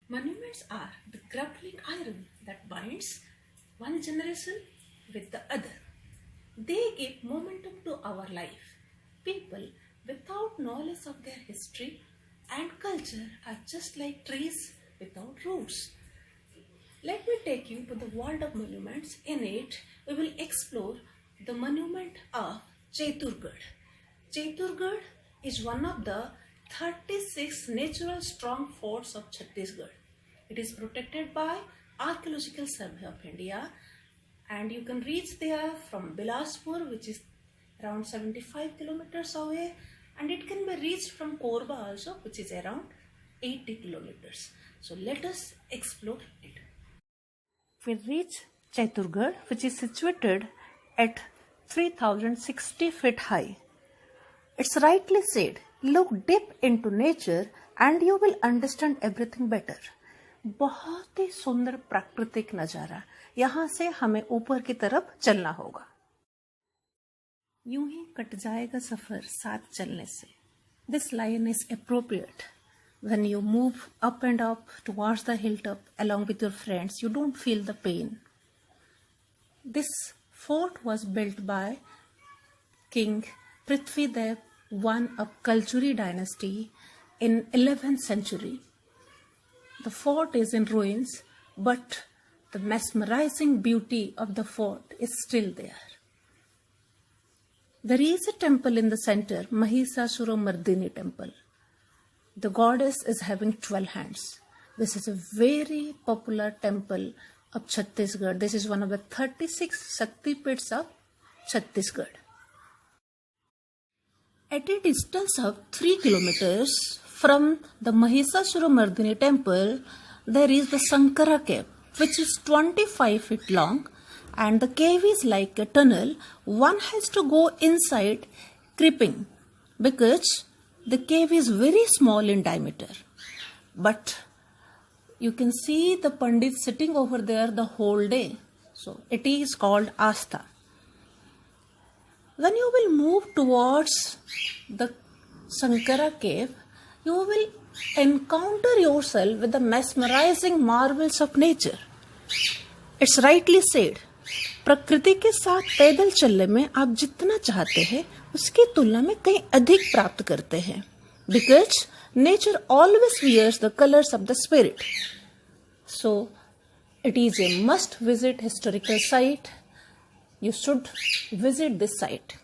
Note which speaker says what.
Speaker 1: Monuments are the grappling iron that binds one generation with the other. They give momentum to our life. People without knowledge of their history and culture are just like trees without roots. Let me take you to the world of monuments. In it, we will explore the monument of Cheturgarh. Cheturgarh is one of the 36 natural strong forts of Chhattisgarh. It is protected by Archaeological Survey of India, and you can reach there from Bilaspur, which is around 75 kilometers away, and it can be reached from Korba also, which is around 80 kilometers. So let us explore it. We reach Cheturgarh, which is situated at 3060 feet high. It's rightly said, look deep into nature and you will understand everything better. बहुत ही सुंदर प्राकृतिक नजारा, यहाँ से हमें ऊपर की तरफ चलना होगा। यूं ही कट जाएगा सफर साथ चलने से। This line is appropriate. When you move up and up towards the hilltop along with your friends, you don't feel the pain. This fort was built by King Prithvidev I of Kaljuri dynasty in 11th century. The fort is in ruins, but the mesmerizing beauty of the fort is still there. There is a temple in the center, Mahishasuramardini temple. The goddess is having 12 hands. This is a very popular temple of Chhattisgarh. This is one of the 36 Shaktipits of Chhattisgarh. At a distance of 3 kilometers from the Mahishasuramardini temple, there is the Sankara cave, which is 25 feet long, and the cave is like a tunnel. One has to go inside creeping because the cave is very small in diameter. But you can see the Pandit sitting over there the whole day. So it is called Astha. When you will move towards the Sankara cave, you will encounter yourself with the mesmerizing marvels of nature. It's rightly said, प्रकृति के साथ पैदल चलने में आप जितना चाहते हैं उसकी तुलना में कहीं अधिक प्राप्त करते हैं, because nature always wears the colors of the spirit. So it is a must visit historical site. You should visit this site.